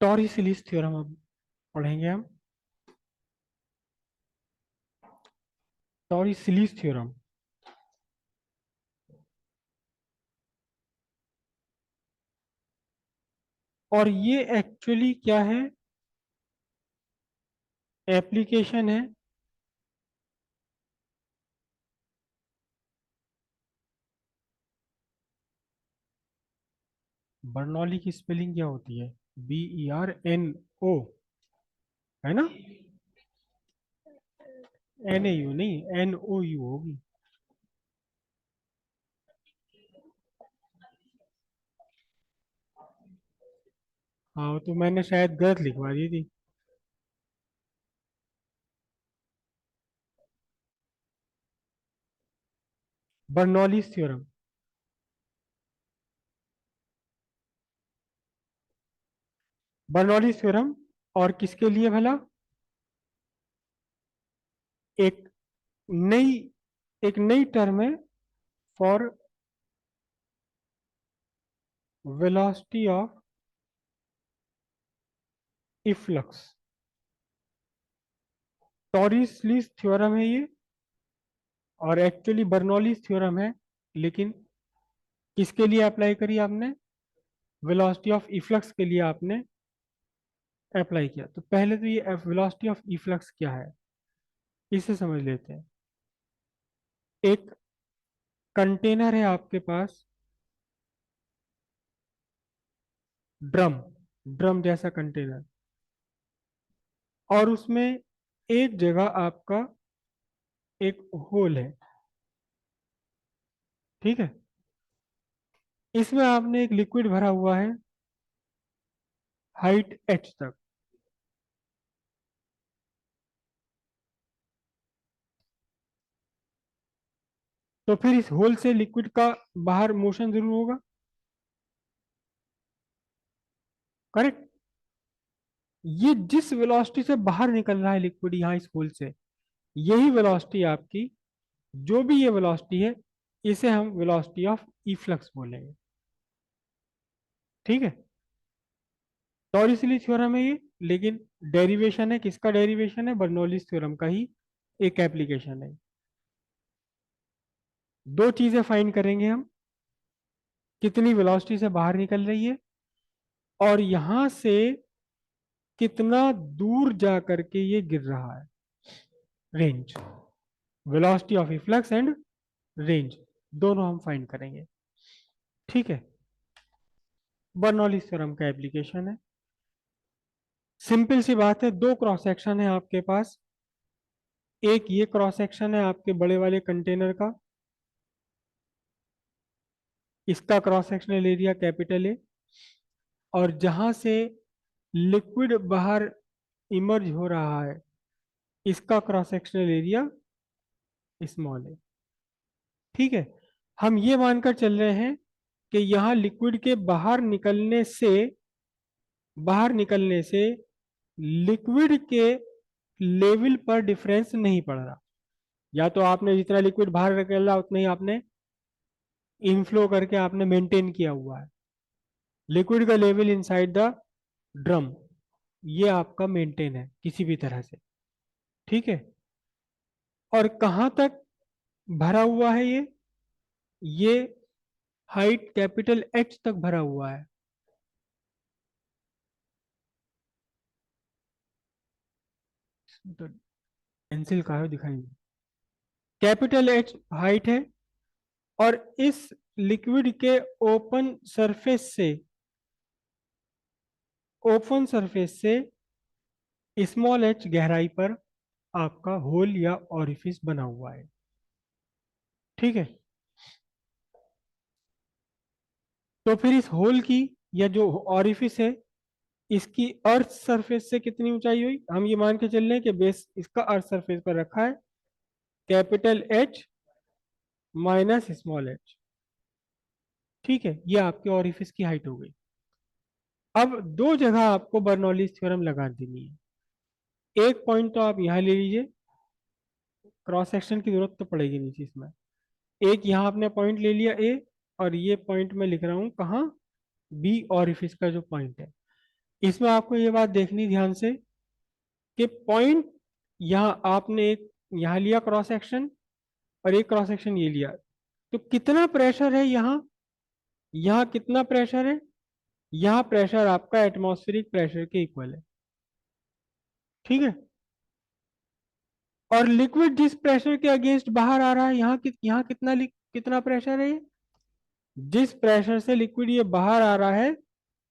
टॉरिसिलिस theorem अब पढ़ेंगे हम। टॉरिसिलिस थ्योरम, और ये एक्चुअली क्या है, एप्लीकेशन है बर्नौली की स्पेलिंग क्या होती है, BERNO, है ना? NAU नहीं, NOU होगी। हाँ तो मैंने शायद गलत लिखवा दी थी। बर्नौलीज थ्योरम, बर्नौलीज थ्योरम, और किसके लिए भला? एक नई एक नई टर्म है for velocity of efflux. Taurus-lease theorem है ये, और एक्चुअली बर्नौलीज थ्योरम है, लेकिन किसके लिए अप्लाई करी आपने? वेलोसिटी ऑफ इफ्लक्स के लिए आपने अप्लाई किया। तो पहले तो ये वेलोसिटी ऑफ इफ्लक्स क्या है, इसे समझ लेते हैं। एक कंटेनर है आपके पास, ड्रम, ड्रम जैसा कंटेनर, और उसमें एक जगह आपका एक होल है, ठीक है? इसमें आपने एक लिक्विड भरा हुआ है हाइट h तक। तो फिर इस होल से लिक्विड का बाहर मोशन जरूर होगा, करेक्ट? ये जिस वेलोसिटी से बाहर निकल रहा है लिक्विड यहाँ इस होल से, यही वेलोसिटी आपकी, जो भी ये वेलोसिटी है, इसे हम वेलोसिटी ऑफ इफ्लक्स बोलेंगे, ठीक है? टॉरिसली थ्योरम है ये, लेकिन डेरिवेशन है, किसका डेरिवेशन है? बर्नौलीज थ्योरम का ही एक एप्लीकेशन है। दो चीजें फाइंड करेंगे हम, कितनी वेलोसिटी से बाहर निकल रही है, और यहां से कितना दूर जा करके ये गिर रहा है, range, velocity of efflux and range, दोनों हम फाइंड करेंगे, ठीक है? बर्नौलीज थ्योरम का एप्लीकेशन है, सिंपल सी बात है। दो क्रॉस सेक्शन है आपके पास, एक ये क्रॉस सेक्शन है आपके बड़े वाले कंटेनर का, इसका क्रॉस सेक्शनल एरिया कैपिटल है, और जहां से लिक्विड बाहर इमर्ज हो रहा है, इसका क्रॉस सेक्शनल एरिया स्मॉल है, ठीक है? हम ये मानकर चल रहे हैं कि यहाँ लिक्विड के बाहर निकलने से लिक्विड के लेवल पर डिफरेंस नहीं पड़ रहा। या तो आपने जितना लिक्विड बाहर निकल रहा उतना ही आपने इनफ्लो करके आपने मेंटेन किया हुआ है, लिक्विड का लेवल इनसाइड द ड्रम ये आपका मेंटेन है किसी भी तरह से, ठीक है? और कहाँ तक भरा हुआ है ये हाइट कैपिटल H तक भरा हुआ है। तो पेंसिल का है दिखाई, कैपिटल H हाइट है, और इस लिक्विड के ओपन सरफेस से स्मॉल h गहराई पर आपका होल या ऑरिफिस बना हुआ है, ठीक है? तो फिर इस होल की या जो ऑरिफिस है, इसकी अर्थ सरफेस से कितनी ऊंचाई हुई? हम ये मान के चल रहे हैं कि बेस इसका अर्थ सरफेस पर रखा है, capital H minus small h, ठीक है? ये आपके ऑरिफिस की हाइट हो गई। अब दो जगह आपको बर्नौलीज थ्योरम लगा देनी है। एक पॉइंट तो आप यहाँ ले लीजिए, क्रॉस सेक्शन की जरूरत तो पड़ेगी नहीं थी इसमें। एक यहाँ आपने पॉइंट ले लिया ए, और ये पॉइंट मैं लिख रहा हूँ कहाँ, बी ऑरिफिस का जो पॉइंट है। इसमें आपको ये बात देखनी ध्यान से कि पॉइंट, यहाँ आपने एक यहाँ लिया क्रॉस सेक्शन और एक क्रॉस सेक्शन ये लिया, तो कितना प्रेशर है यहाँ, यहाँ कितना प्रेशर है, यहाँ प्रेशर आपका एटमॉस्फेरिक प्रेशर के इक्वल है। ठीक है। और लिक्विड जिस प्रेशर के अगेंस्ट बाहर आ रहा है, यहाँ कितना कितना प्रेशर है ये? जिस प्रेशर से लिक्विड ये बाहर आ रहा है,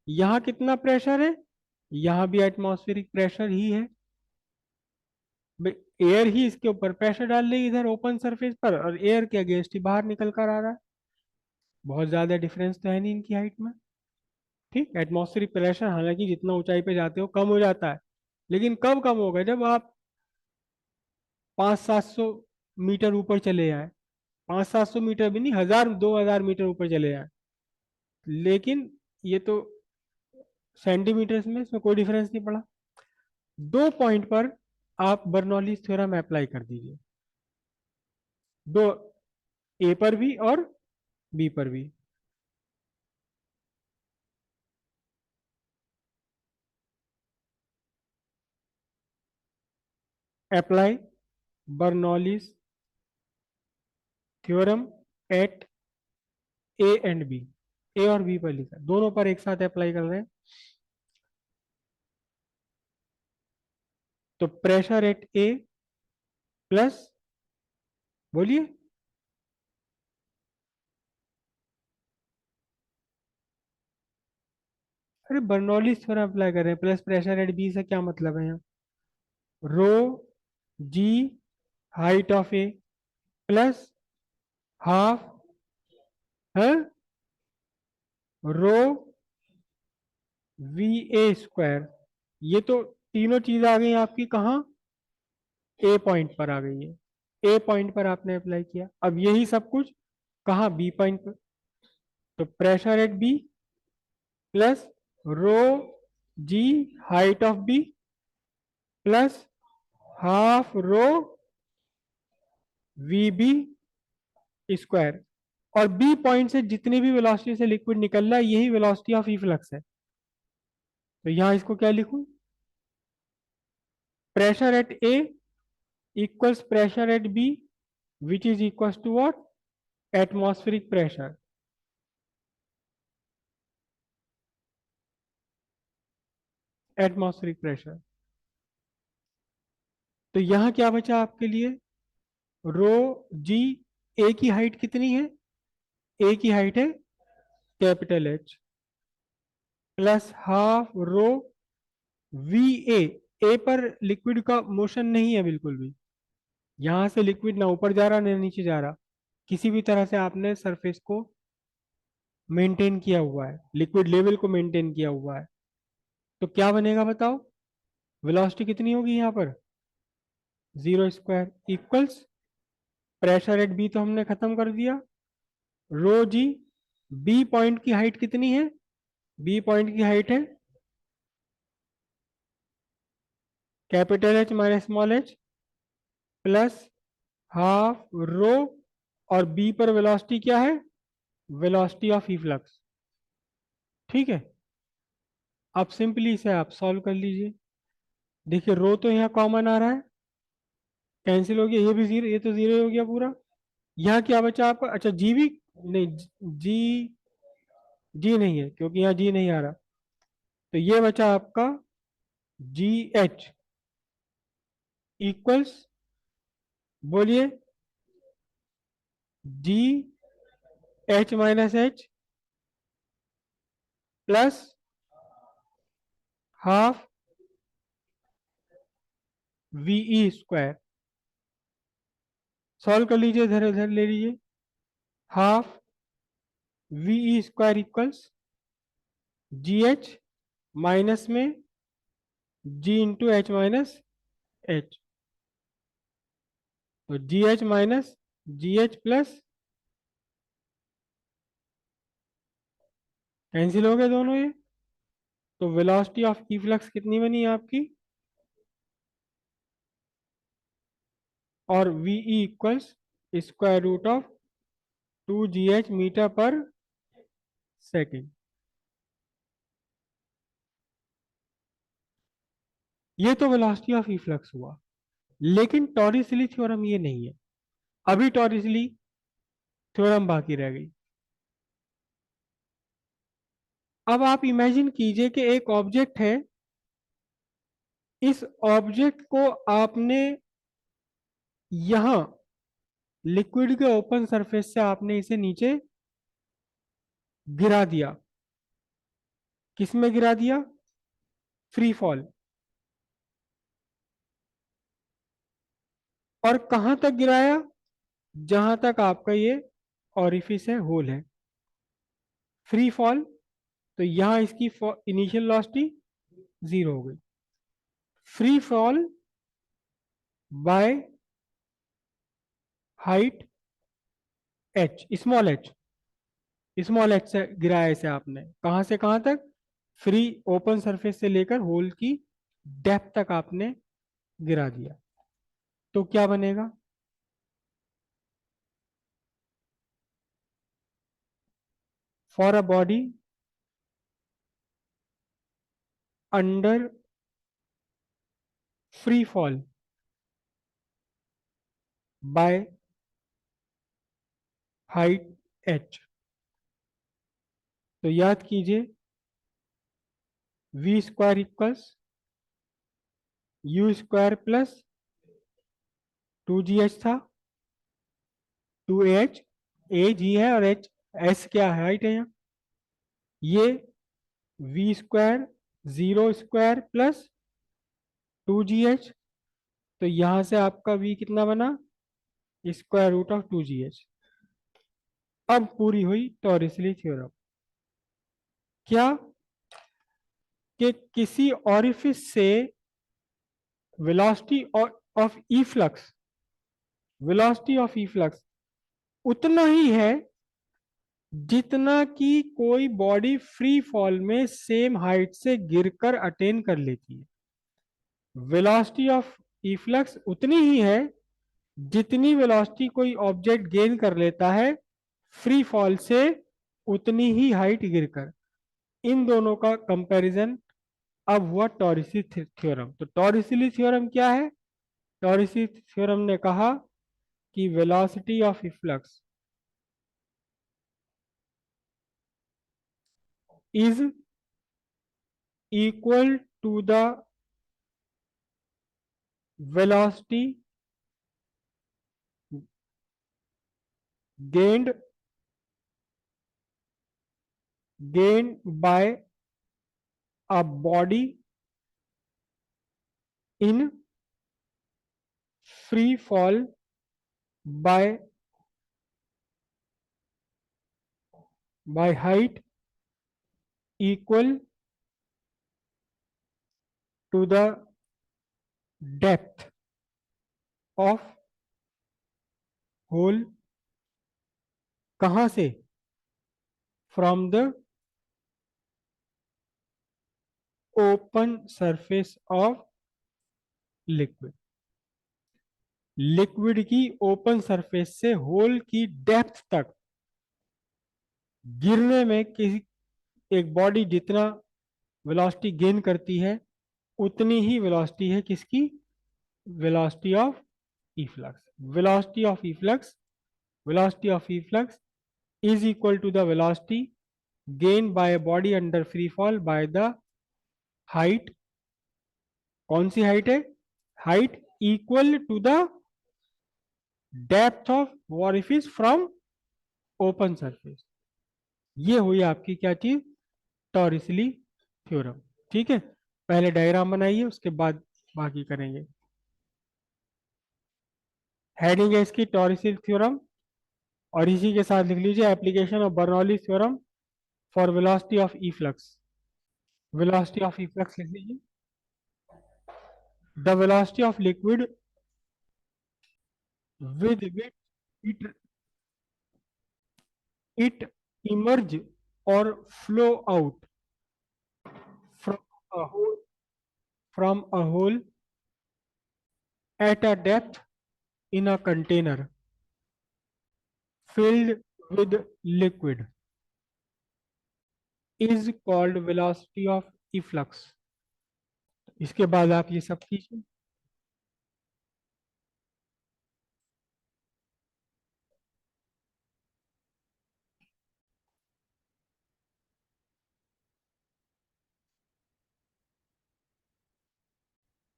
यहाँ कितना प्रेशर है? यहाँ भी एटमॉस्फेरिक प्रेशर ही है। एयर ही इसके ऊपर प्रेशर डाल रही है इधर ओपन सरफेस पर, और एयर के अगेंस्ट ही बाहर निकल कर आ रहा है। बहुत ज्यादा डिफरेंस तो है नहीं इनकी हाइट में। ठीक, एटमॉस्फेरिक प्रेशर हालांकि जितना ऊंचाई पे जाते हो कम हो जाता है, लेकिन कब कम होगा? जब आप 500-700 मीटर ऊपर चले जाए, 500-700 मीटर भी नहीं, 1000-2000 मीटर ऊपर चले जाए। लेकिन ये तो सेंटीमीटर्स में, इसमें कोई डिफरेंस नहीं पड़ा। दो पॉइंट पर आप बर्नौलीज थ्योरम अप्लाई कर दीजिए, दो, ए पर भी और बी पर भी। Apply Bernoulli's theorem at A and B, A और बी पर लिखा, दोनों पर एक साथ अप्लाई कर रहे हैं। तो प्रेशर एट ए प्लस, बोलिए, अरे बर्नौलीज थ्योरम अप्लाई कर रहे हैं, प्लस प्रेशर एट बी से क्या मतलब है यहाँ? Rho g height of A plus half है रो वी ए स्क्वायर। ये तो तीनों चीज आ गई आपकी कहाँ? ए पॉइंट पर आ गई है। ए पॉइंट पर आपने अप्लाई किया, अब यही सब कुछ कहाँ? बी पॉइंट पर। तो pressure at B plus rho g height of B plus half rho v B square. और बी पॉइंट से जितनी भी वेलोसिटी से लिक्विड निकल रहा है, यही वेलोसिटी ऑफ इफ्लक्स है। तो यहां इसको क्या लिखूं? Pressure at A equals pressure at B, which is equals to what? Atmospheric pressure. Atmospheric pressure. तो यहां क्या बचा आपके लिए? रो जी, ए की हाइट कितनी है? ए की हाइट है capital H plus half rho v A. A पर लिक्विड का मोशन नहीं है बिल्कुल भी, यहां से लिक्विड ना ऊपर जा रहा ना नीचे जा रहा, किसी भी तरह से आपने सरफेस को मेंटेन किया हुआ है, लिक्विड लेवल को मेंटेन किया हुआ है। तो क्या बनेगा बताओ? वेलोसिटी कितनी होगी यहाँ पर? Zero square equals pressure at B तो हमने खत्म कर दिया, रो जी। बी पॉइंट की हाइट कितनी है? बी पॉइंट की हाइट है capital H minus small H plus half rho, और बी पर वेलोसिटी क्या है? Velocity of efflux. ठीक है। अब सिंपली इसे आप सॉल्व कर लीजिए। देखिए रो तो यहाँ कॉमन आ रहा है, कैंसिल हो गया, ये भी जीरो, ये तो जीरो हो गया पूरा। यहाँ क्या बचा आपका? अच्छा जी भी नहीं, जी, जी नहीं है क्योंकि यहाँ जी नहीं आ रहा। तो ये बचा आपका जी एच इक्वल्स, बोलिए, जी H minus H plus half VE square. Solve कर लीजिए, इधर इधर ले लीजिए। हाफ वीई स्क्वायर इक्वल्स जी एच माइनस में जी इंटू एच माइनस एच। तो जी एच माइनस जी एच प्लस, कैंसिल हो गए दोनों ये। तो वेलोसिटी ऑफ इफ्लक्स कितनी बनी आपकी? और v e equals square root of 2 GH metre per second. ये तो वेलोसिटी ऑफ इफ्लक्स हुआ, लेकिन टॉरिसली थ्योरम ये नहीं है। अभी टॉरिसली थ्योरम बाकी रह गई। अब आप इमेजिन कीजिए कि एक ऑब्जेक्ट है, इस ऑब्जेक्ट को आपने यहां लिक्विड के ओपन सरफेस से आपने इसे नीचे गिरा दिया। किस में गिरा दिया? Free fall. और कहां तक गिराया? जहां तक आपका ये ऑरिफिस है, होल है। फ्री फॉल, तो यहां इसकी इनिशियल वेलोसिटी जीरो हो गई। Free fall by height H, small H से गिराया इसे आपने। कहां से कहां तक? फ्री ओपन सरफेस से लेकर होल की डेप्थ तक आपने गिरा दिया। तो क्या बनेगा? For a body under free fall by height H, तो याद कीजिए v square equals u square plus 2gh था। 2ah, ए जी है और एच, एस क्या है? हाइट है यहाँ। ये v square, zero square plus 2gh, तो यहां से आपका वी कितना बना? Square root of 2gh। अब पूरी हुई टॉरिसली थ्योरम। क्या? कि किसी ऑरिफिस से velocity of E flux, velocity of E flux उतना ही है जितना कि कोई बॉडी फ्री फॉल में सेम हाइट से गिरकर अटेन कर लेती है। वेलोसिटी ऑफ इफ्लक्स उतनी ही है जितनी वेलोसिटी कोई ऑब्जेक्ट गेन कर लेता है फ्री फॉल से उतनी ही हाइट गिरकर। इन दोनों का कंपैरिजन अब हुआ टॉरिसी थ्योरम। तो टॉरिसली थ्योरम क्या है? टॉरिसी थ्योरम ने कहा कि velocity of efflux is equal to the velocity gained by a body in free fall by height equal to the depth of hole. कहां से? From the open surface of liquid. Liquid की open surface से whole की depth तक गिरने में किसी एक बॉडी जितना वेलोसिटी गेन करती है उतनी ही वेलोसिटी है किसकी? Velocity of efflux. Velocity of efflux, velocity of efflux is equal to the velocity gained by a body under free fall by the height। कौन सी हाइट है? Height equal to the depth of orifice from open surface. ये हुई आपकी क्या चीज? Torricelli's theorem. ठीक है, पहले डायग्राम बनाइए, उसके बाद बाकी करेंगे। हेडिंग है इसकी टॉरिसली थ्योरम, और इसी के साथ लिख लीजिए application of Bernoulli theorem for velocity of E flux. Velocity of E flux लिख लीजिए। The velocity of liquid with which it emerge or flow out from a hole, at a depth in a container filled with liquid is called velocity of efflux। इसके बाद आप ये सब कीजिए।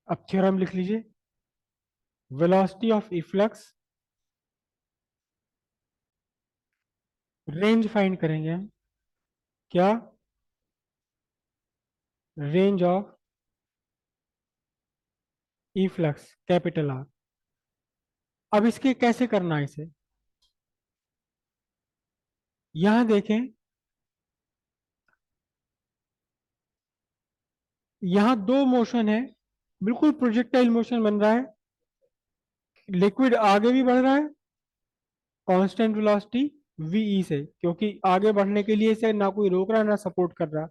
अब theorem लिख लीजिए। Velocity of efflux, range find करेंगे हम। क्या? Range of efflux, capital R. अब इसके कैसे करना है इसे, यहां देखें। यहां दो मोशन है, बिल्कुल प्रोजेक्टाइल मोशन बन रहा है। लिक्विड आगे भी बढ़ रहा है कांस्टेंट वेलोसिटी वीई से, क्योंकि आगे बढ़ने के लिए इसे ना कोई रोक रहा है ना सपोर्ट कर रहा।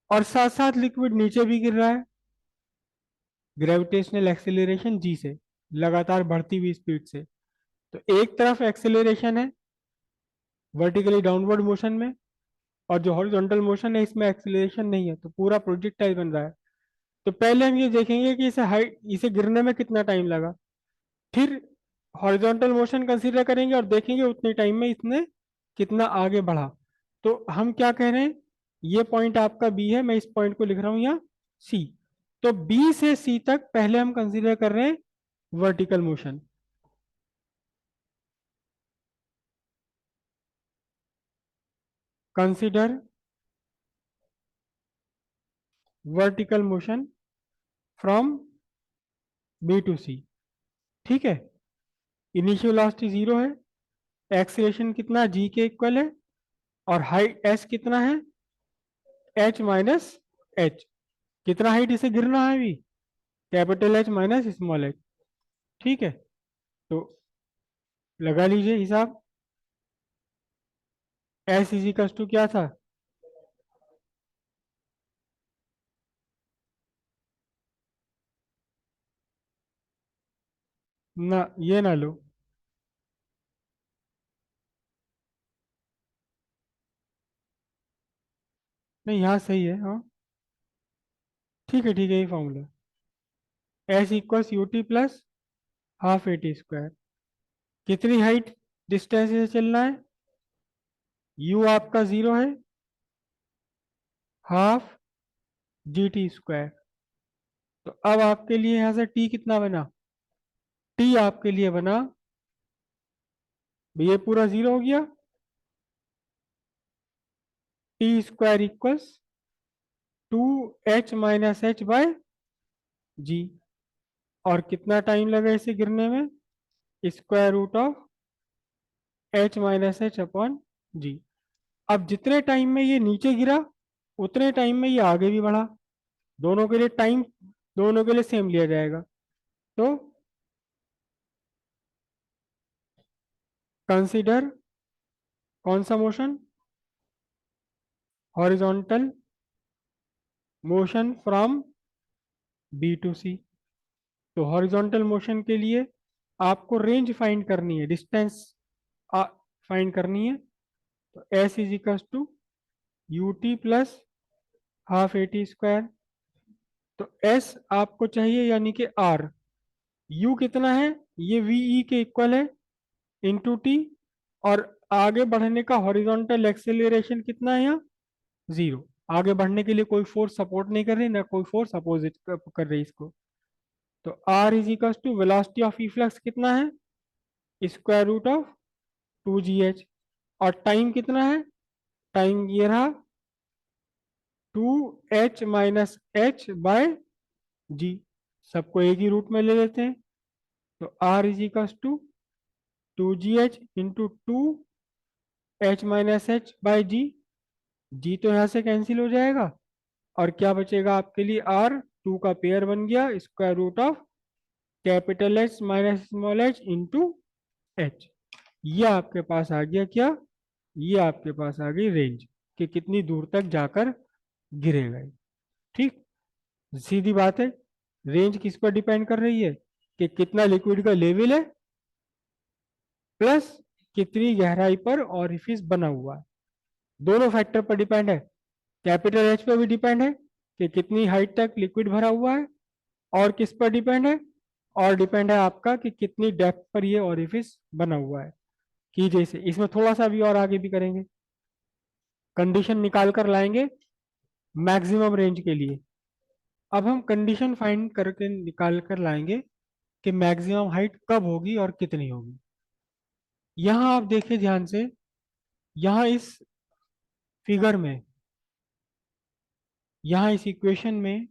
और साथ साथ लिक्विड नीचे भी गिर रहा है ग्रेविटेशनल एक्सेलरेशन जी से, लगातार बढ़ती हुई स्पीड से। तो एक तरफ एक्सेलरेशन है वर्टिकली डाउनवर्ड मोशन में, और जो हॉरिजॉन्टल मोशन है इसमें एक्सेलरेशन नहीं है, तो पूरा प्रोजेक्टाइल बन रहा है। तो पहले हम ये देखेंगे कि इसे गिरने में कितना टाइम लगा, फिर हॉरिजॉन्टल मोशन कंसीडर करेंगे और देखेंगे उतने टाइम में इसने कितना आगे बढ़ा। तो हम क्या कह रहे हैं, ये पॉइंट आपका बी है, मैं इस पॉइंट को लिख रहा हूं यहाँ सी। तो बी से सी तक पहले हम कंसीडर कर रहे हैं vertical motion. Consider vertical motion from B to सी। ठीक है। इनिशियल वेलोसिटी जीरो है, एक्सीलरेशन कितना जी के इक्वल है, और हाइट एस कितना है, एच माइनस एच। कितना हाइट इसे गिरना है अभी, capital H minus small H. ठीक है। तो लगा लीजिए हिसाब। एस इजिकल्स टू क्या था, ना ये ना लो। नहीं यहाँ सही है, हाँ। ठीक है, ये formula. S equals you t plus half a t square. कितनी हाइट डिस्टेंस से चलना है, यू आपका जीरो है, हाफ जी टी स्क्वायर। तो अब आपके लिए यहाँ से टी कितना बना, टी आपके लिए बना, ये पूरा जीरो हो गया, t square equals to h minus h by g. और कितना टाइम लगा इसे गिरने में, square root of h minus h upon g. अब जितने टाइम में ये नीचे गिरा उतने टाइम में ये आगे भी बढ़ा। दोनों के लिए टाइम, दोनों के लिए सेम लिया जाएगा। तो कंसीडर कौन सा मोशन, horizontal motion from B to C. तो हॉरिजॉन्टल मोशन के लिए आपको रेंज फाइंड करनी है, डिस्टेंस फाइंड करनी है। तो s is equal to u t plus half a t square. तो एस आपको चाहिए यानी कि आर, यू कितना है, ये वीई के इक्वल है इंटू टी। और आगे बढ़ने का हॉरिजॉन्टल एक्सेलरेशन कितना है यहाँ, जीरो। आगे बढ़ने के लिए कोई फोर्स सपोर्ट नहीं कर रही ना कोई फोर्स अपोजिट कर रही इसको। तो R is equal to velocity of efflux कितना है, square root of two g h. और टाइम कितना है, टाइम ये रहा two h minus h by g. सबको एक ही रूट में ले लेते हैं। तो R is equal to two g h into two h minus h by g. जी तो यहाँ से कैंसिल हो जाएगा, और क्या बचेगा आपके लिए, आर टू का पेयर बन गया square root of capital H minus small H into H. ये आपके पास आ गया क्या, ये आपके पास आ गई रेंज, कि कितनी दूर तक जाकर गिरेगा ये। ठीक, सीधी बात है। रेंज किस पर डिपेंड कर रही है, कि कितना लिक्विड का लेवल है प्लस कितनी गहराई पर ऑरिफिस बना हुआ है। दोनों फैक्टर पर डिपेंड है। कैपिटल एच पे भी डिपेंड है कि कितनी हाइट तक लिक्विड भरा हुआ है, और किस पर डिपेंड है? और डिपेंड है आपका कि कितनी डेप्थ पर ये ओरिफिस बना हुआ है। कि जैसे इसमें थोड़ा सा भी और आगे भी करेंगे, कंडीशन निकाल कर लाएंगे मैक्सिमम रेंज के लिए। अब हम कंडीशन फाइंड करके निकाल कर लाएंगे कि मैक्सिमम हाइट कब होगी और कितनी होगी। यहां आप देखिए ध्यान से, यहां इस फिगर में, यहां इस इक्वेशन में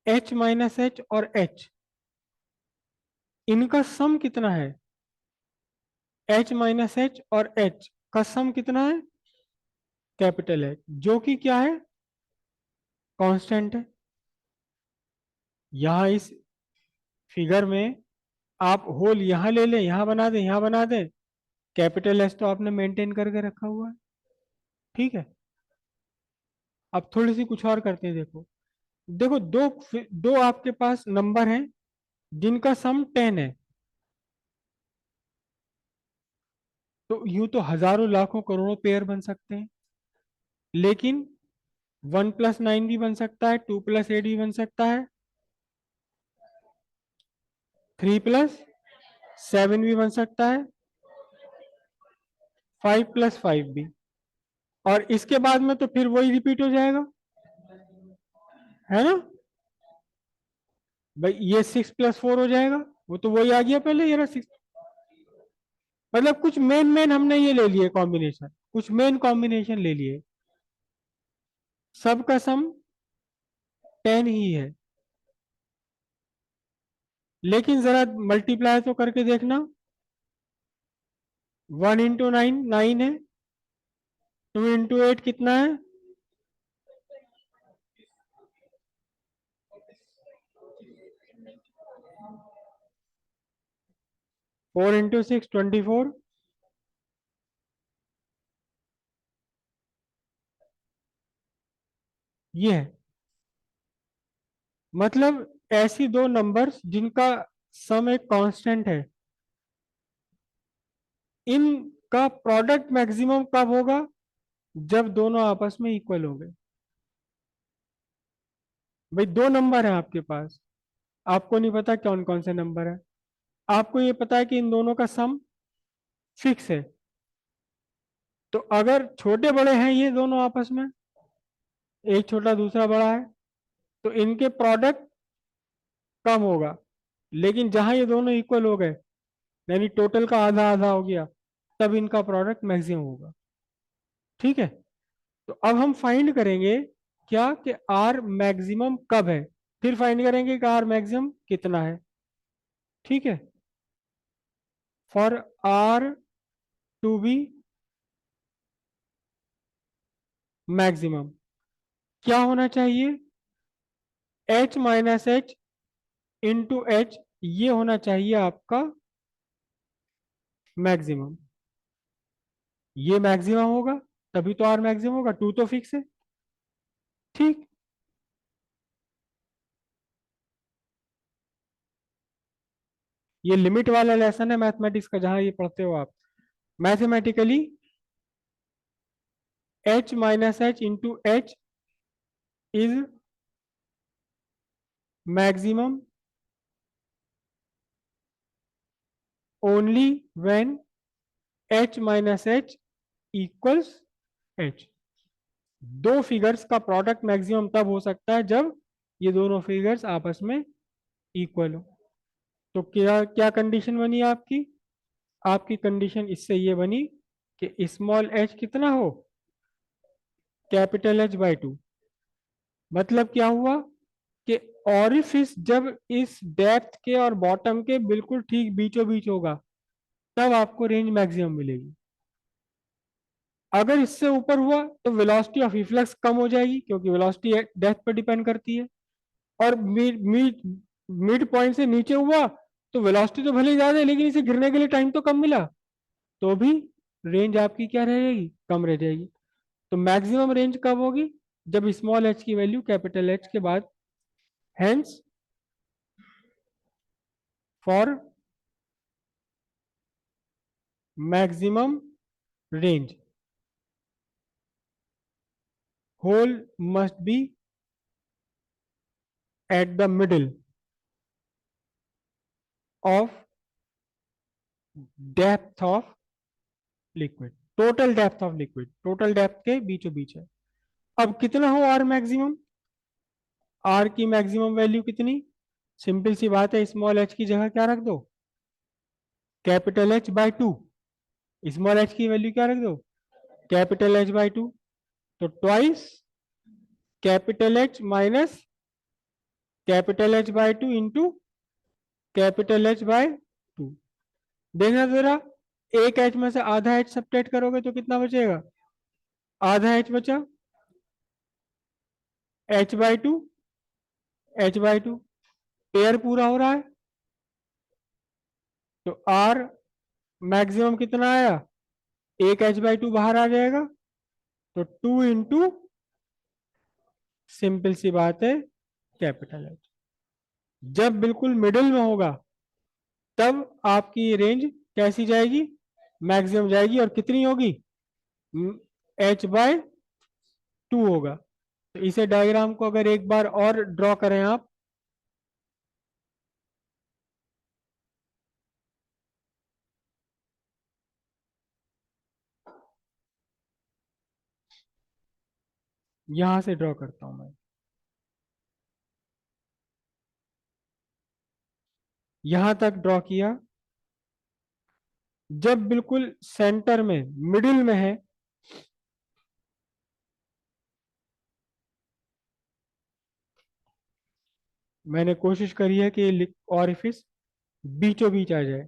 h माइनस एच और h, इनका सम कितना है? h माइनस एच और h का सम कितना है? कैपिटल H, जो कि क्या है? कांस्टेंट है। यहां इस फिगर में आप होल यहां ले लें, यहां बना दें, यहां बना दें, कैपिटल एस तो आपने मेंटेन करके रखा हुआ है। ठीक है। अब थोड़ी सी कुछ और करते हैं। देखो, देखो दो दो आपके पास नंबर हैं जिनका सम 10 है। तो यूं तो हजारों लाखों करोड़ों पेयर बन सकते हैं, लेकिन 1+9 भी बन सकता है, 2+8 भी बन सकता है, 3+7 भी बन सकता है, 5+5 भी। और इसके बाद में तो फिर वही रिपीट हो जाएगा, है ना भाई? ये 6+4 हो जाएगा, वो तो वही आ गया पहले, ये रहा 6। मतलब कुछ मेन मेन हमने ये ले लिए कॉम्बिनेशन, कुछ मेन कॉम्बिनेशन ले लिए, सबका सम 10 ही है। लेकिन जरा मल्टीप्लाई तो करके देखना। 1 × 9 9 है, 2 × 8 कितना है? 4 × 6 24। ये है मतलब ऐसी दो नंबर्स जिनका सम एक कांस्टेंट है, इनका प्रोडक्ट मैक्सिमम कब होगा? जब दोनों आपस में इक्वल हो गए। भाई दो नंबर है आपके पास, आपको नहीं पता कौन कौन से नंबर है, आपको ये पता है कि इन दोनों का सम फिक्स है। तो अगर छोटे बड़े हैं ये दोनों आपस में, एक छोटा दूसरा बड़ा है, तो इनके प्रोडक्ट कम होगा। लेकिन जहां ये दोनों इक्वल हो गए, यानी टोटल का आधा आधा हो गया, तब इनका प्रोडक्ट मैक्सिमम होगा। ठीक है। तो अब हम फाइंड करेंगे क्या कि आर मैक्सिमम कब है, फिर फाइंड करेंगे कि आर मैक्सिमम कितना है। ठीक है। For R to be maximum क्या होना चाहिए? h minus H into H, ये होना चाहिए आपका मैक्सिमम। ये मैक्सिमम होगा तभी तो आर मैक्सिमम होगा, टू तो फिक्स है। ठीक। ये लिमिट वाला लेसन है मैथमेटिक्स का, जहां ये पढ़ते हो आप। Mathematically h minus H into H is maximum only when h minus H equals h। दो फिगर्स का प्रोडक्ट मैक्सिमम तब हो सकता है जब ये दोनों फिगर्स आपस में इक्वल हो। तो क्या क्या कंडीशन बनी आपकी? आपकी कंडीशन इससे ये बनी कि स्मॉल h कितना हो? Capital H/2। मतलब क्या हुआ कि ऑरिफिस जब इस डेप्थ के और बॉटम के बिल्कुल ठीक बीचों बीच होगा, तब आपको रेंज मैक्सिमम मिलेगी। अगर इससे ऊपर हुआ तो वेलोसिटी ऑफ रिफ्लेक्स कम हो जाएगी, क्योंकि वेलोसिटी डेप्थ पर डिपेंड करती है। और मिड मिड मिड पॉइंट से नीचे हुआ तो वेलोसिटी तो भले ही ज्यादा है, लेकिन इसे गिरने के लिए टाइम तो कम मिला, तो भी रेंज आपकी क्या रह जाएगी? कम रह जाएगी। तो मैक्सिमम रेंज कब होगी? जब स्मॉल एच की वैल्यू कैपिटल एच के बाद। Hence for maximum range hole must be at the middle of depth of liquid, total depth of liquid, total depth के बीचों बीच है। अब कितना हो आर मैक्सिमम, आर की मैक्सिमम वैल्यू कितनी, सिंपल सी बात है, स्मॉल एच की जगह क्या रख दो, capital H by two. Small H की वैल्यू क्या रख दो, कैपिटल एच बाई टू। तो twice capital H minus capital H by two into capital H by two. देखना जरा, एक एच में से आधा एच सब्ट्रैक्ट करोगे तो कितना बचेगा, आधा एच बचा, H by to, H by to, pair पूरा हो रहा है। तो आर मैक्सिमम कितना आया, एक एच बाई टू बाहर आ जाएगा, तो टू इंटू, सिंपल सी बात है, कैपिटल एच। जब बिल्कुल मिडिल में होगा तब आपकी रेंज कैसी जाएगी, मैक्सिमम जाएगी, और कितनी होगी, एच बाय टू होगा। तो इसे डायग्राम को अगर एक बार और ड्रॉ करें आप, यहां से ड्रॉ करता हूं मैं, यहां तक ड्रॉ किया। जब बिल्कुल सेंटर में मिडिल में है, मैंने कोशिश करी है कि ऑरिफिस बीचों बीच आ जाए।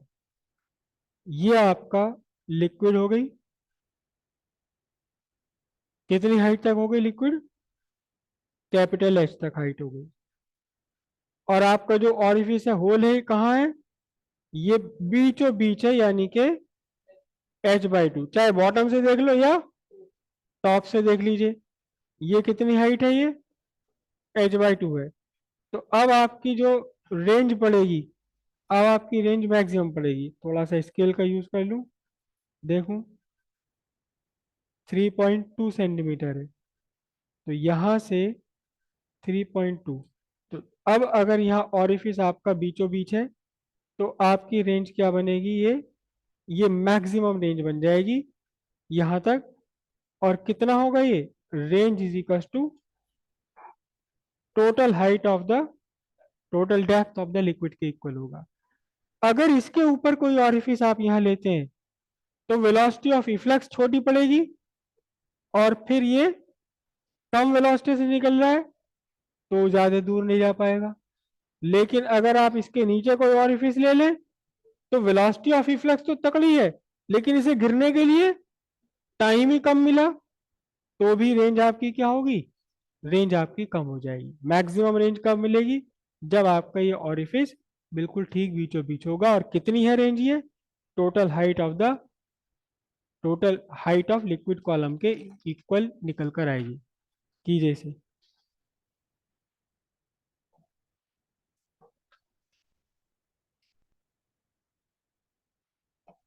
ये आपका लिक्विड हो गई, कितनी हाइट तक हो गई लिक्विड, कैपिटल एच तक हाइट हो गई। और आपका जो ऑरिफिस है, होल है, कहाँ है, ये बीचों बीच है, यानी कि एच बाई टू, चाहे बॉटम से देख लो या टॉप से देख लीजिए, ये कितनी हाइट है, ये एच बाई टू है। तो अब आपकी जो रेंज पड़ेगी, अब आपकी रेंज मैक्सिमम पड़ेगी, थोड़ा सा स्केल का यूज कर लूं, देखूं, 3.2 सेंटीमीटर है, तो यहां से 3.2। तो अब अगर यहाँ ऑरिफिस आपका बीचों बीच है, तो आपकी रेंज क्या बनेगी, ये मैक्सिमम रेंज बन जाएगी यहां तक। और कितना होगा ये, range is equal to total height of the, total depth of the liquid के इक्वल होगा। अगर इसके ऊपर कोई ऑरिफिस आप यहाँ लेते हैं, तो वेलोसिटी ऑफ इफ्लक्स छोटी पड़ेगी, और फिर ये कम वेलोसिटी से निकल रहा है तो ज्यादा दूर नहीं जा पाएगा। लेकिन अगर आप इसके नीचे कोई ऑरिफिस ले लें, तो वेलोसिटी ऑफ इफ्लक्स तो तकड़ी है, लेकिन इसे गिरने के लिए टाइम ही कम मिला, तो भी रेंज आपकी क्या होगी, रेंज आपकी कम हो जाएगी। मैक्सिमम रेंज कब मिलेगी, जब आपका ये ऑरिफिस बिल्कुल ठीक बीचों बीच होगा। और कितनी है रेंज, ये total height of the, total height of liquid column के इक्वल निकल कर आएगी। कीजिए इसे।